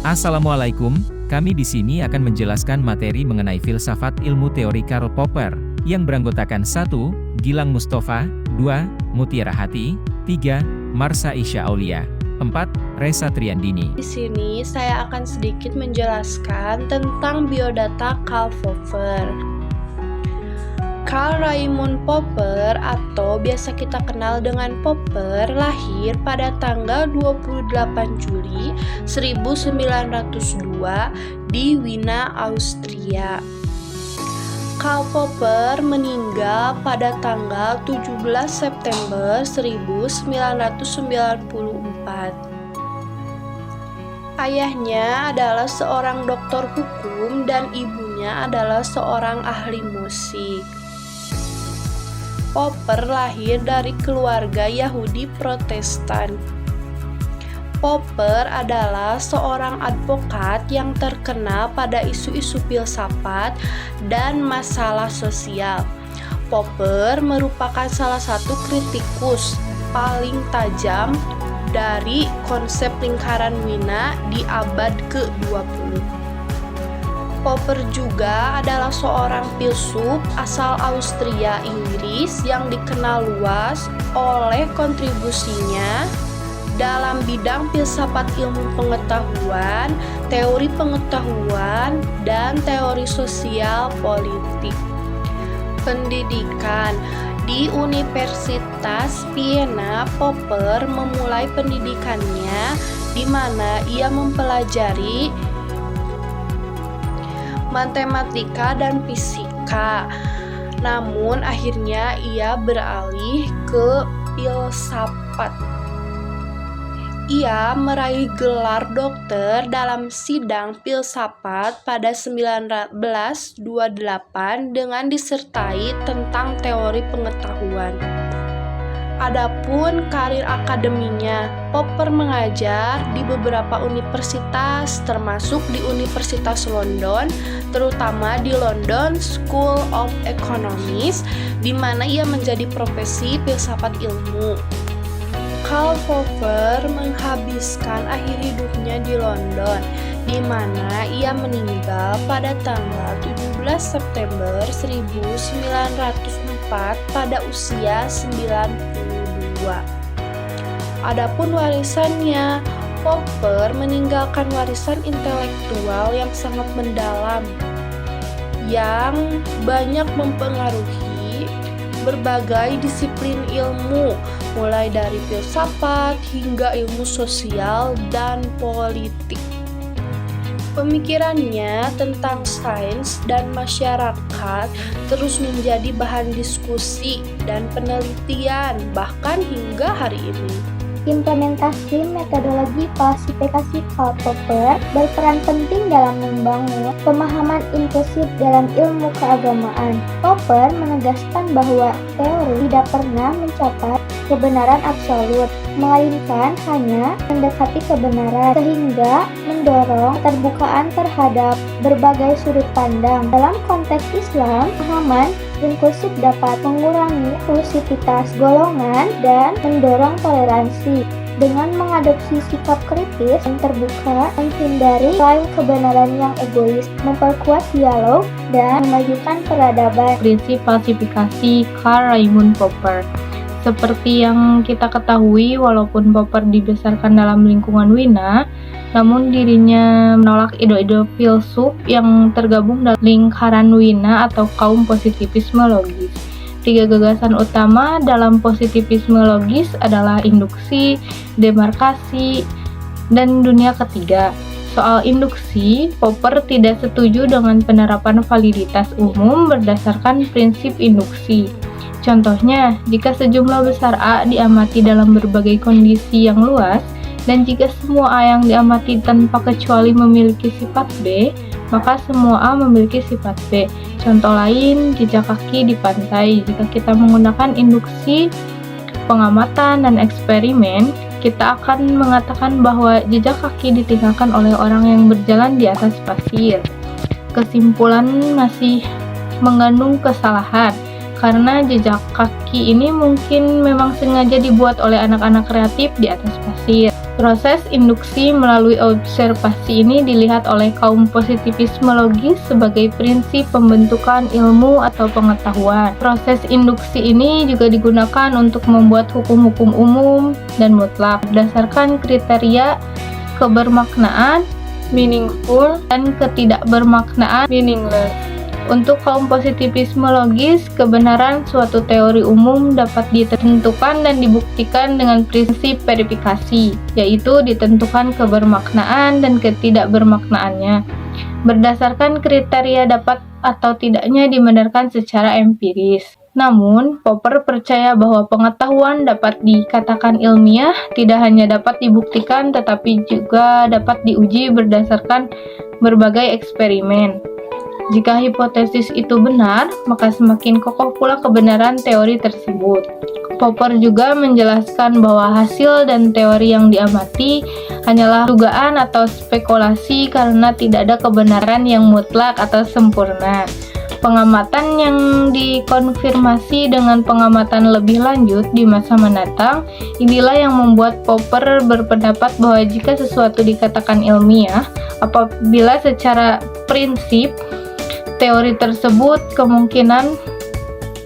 Assalamualaikum, kami di sini akan menjelaskan materi mengenai filsafat ilmu teori Karl Popper, yang beranggotakan 1. Gilang Mustafa, 2. Mutiara Hati, 3. Marsha Isya Aulia, 4. Resa Triandini. Di sini saya akan sedikit menjelaskan tentang biodata Karl Popper. Karl Raimund Popper atau biasa kita kenal dengan Popper lahir pada tanggal 28 Juli 1902 di Wina, Austria. Karl Popper meninggal pada tanggal 17 September 1994. Ayahnya adalah seorang doktor hukum dan ibunya adalah seorang ahli musik. Popper lahir dari keluarga Yahudi Protestan. Popper adalah seorang advokat yang terkenal pada isu-isu filsafat dan masalah sosial. Popper merupakan salah satu kritikus paling tajam dari konsep lingkaran Wina di abad ke-20. Popper juga adalah seorang filsuf asal Austria Inggris yang dikenal luas oleh kontribusinya dalam bidang filsafat ilmu pengetahuan, teori pengetahuan, dan teori sosial politik. Pendidikan di Universitas Vienna, Popper memulai pendidikannya di mana ia mempelajari matematika dan fisika. Namun akhirnya ia beralih ke filsafat. Ia meraih gelar dokter dalam sidang filsafat pada 1928 dengan disertai tentang teori pengetahuan. Adapun karir akademinya, Popper mengajar di beberapa universitas termasuk di Universitas London, terutama di London School of Economics, di mana ia menjadi profesi filsafat ilmu. Karl Popper menghabiskan akhir hidupnya di London, di mana ia meninggal pada tanggal 17 September 1904 pada usia 92. Adapun warisannya, Popper meninggalkan warisan intelektual yang sangat mendalam, yang banyak mempengaruhi berbagai disiplin ilmu, mulai dari filsafat hingga ilmu sosial dan politik. Pemikirannya tentang sains dan masyarakat terus menjadi bahan diskusi dan penelitian bahkan hingga hari ini. Implementasi metodologi klasifikasi Karl Popper berperan penting dalam membangun pemahaman inklusif dalam ilmu keagamaan. Popper menegaskan bahwa teori tidak pernah mencapai kebenaran absolut, melainkan hanya mendekati kebenaran, sehingga mendorong keterbukaan terhadap berbagai sudut pandang. Dalam konteks Islam, pemahaman inklusif dapat mengurangi eksklusivitas golongan dan mendorong toleransi. Dengan mengadopsi sikap kritis dan terbuka, menghindari klaim kebenaran yang egois, memperkuat dialog, dan memajukan peradaban. Prinsip klasifikasi Karl Raimund Popper. Seperti yang kita ketahui, walaupun Popper dibesarkan dalam lingkungan Wina, namun dirinya menolak ide-ide filsuf yang tergabung dalam lingkaran Wina atau kaum positivisme logis. 3 gagasan utama dalam positivisme logis adalah induksi, demarkasi, dan dunia ketiga. Soal induksi, Popper tidak setuju dengan penerapan validitas umum berdasarkan prinsip induksi. Contohnya, jika sejumlah besar A diamati dalam berbagai kondisi yang luas, dan jika semua A yang diamati tanpa kecuali memiliki sifat B, maka semua A memiliki sifat B. Contoh lain, jejak kaki di pantai. Jika kita menggunakan induksi, pengamatan, dan eksperimen, kita akan mengatakan bahwa jejak kaki ditinggalkan oleh orang yang berjalan di atas pasir. Kesimpulan masih mengandung kesalahan, karena jejak kaki ini mungkin memang sengaja dibuat oleh anak-anak kreatif di atas pasir. Proses induksi melalui observasi ini dilihat oleh kaum positivismologis sebagai prinsip pembentukan ilmu atau pengetahuan. Proses induksi ini juga digunakan untuk membuat hukum-hukum umum dan mutlak berdasarkan kriteria kebermaknaan meaningful dan ketidakbermaknaan meaningless. Untuk kaum positivismologis, kebenaran suatu teori umum dapat ditentukan dan dibuktikan dengan prinsip verifikasi, yaitu ditentukan kebermaknaan dan ketidakbermaknaannya. Berdasarkan kriteria dapat atau tidaknya dibenarkan secara empiris. Namun, Popper percaya bahwa pengetahuan dapat dikatakan ilmiah tidak hanya dapat dibuktikan tetapi juga dapat diuji berdasarkan berbagai eksperimen. Jika hipotesis itu benar, maka semakin kokoh pula kebenaran teori tersebut. Popper juga menjelaskan bahwa hasil dan teori yang diamati hanyalah dugaan atau spekulasi karena tidak ada kebenaran yang mutlak atau sempurna. Pengamatan yang dikonfirmasi dengan pengamatan lebih lanjut di masa mendatang, inilah yang membuat Popper berpendapat bahwa jika sesuatu dikatakan ilmiah, apabila secara prinsip teori tersebut kemungkinan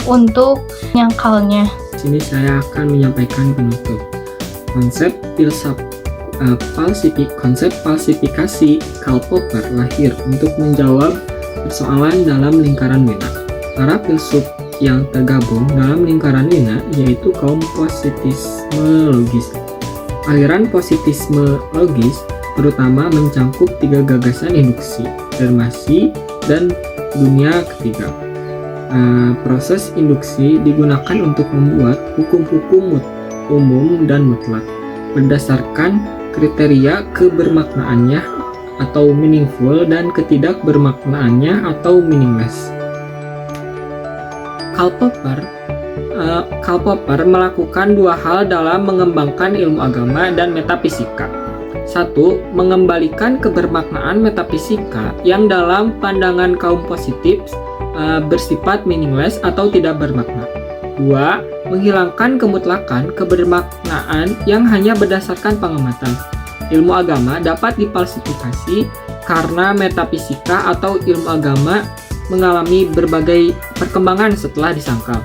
untuk menyangkalnya. Di sini saya akan menyampaikan penutup. Konsep falsifikasi Karl Popper lahir untuk menjawab persoalan dalam lingkaran Wina. Para filsuf yang tergabung dalam lingkaran Wina yaitu kaum positisme-logis. Aliran positisme-logis terutama mencangkup 3 gagasan induksi, afirmasi, dan dunia ketiga. Proses induksi digunakan untuk membuat hukum-hukum umum dan mutlak berdasarkan kriteria kebermaknaannya atau meaningful dan ketidakbermaknaannya atau meaningless. Karl Popper melakukan 2 hal dalam mengembangkan ilmu agama dan metafisika. 1. Mengembalikan kebermaknaan metafisika yang dalam pandangan kaum positif bersifat meaningless atau tidak bermakna. 2. Menghilangkan kemutlakan kebermaknaan yang hanya berdasarkan pengamatan. Ilmu agama dapat difalsifikasi karena metafisika atau ilmu agama mengalami berbagai perkembangan setelah disangkal.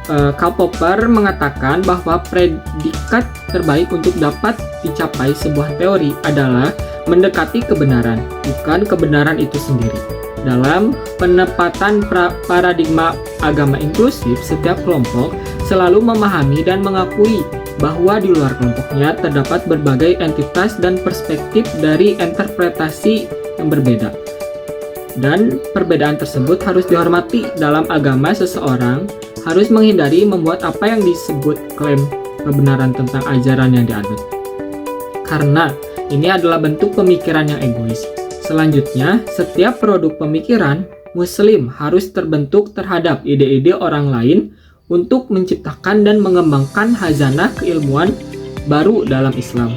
Karl Popper mengatakan bahwa predikat terbaik untuk dapat dicapai sebuah teori adalah mendekati kebenaran, bukan kebenaran itu sendiri. Dalam penempatan paradigma agama inklusif, setiap kelompok selalu memahami dan mengakui bahwa di luar kelompoknya terdapat berbagai entitas dan perspektif dari interpretasi yang berbeda. Dan perbedaan tersebut harus dihormati. Dalam agama, seseorang harus menghindari membuat apa yang disebut klaim kebenaran tentang ajaran yang dianut, karena ini adalah bentuk pemikiran yang egois. Selanjutnya, setiap produk pemikiran Muslim harus terbentuk terhadap ide-ide orang lain untuk menciptakan dan mengembangkan khazanah keilmuan baru dalam Islam.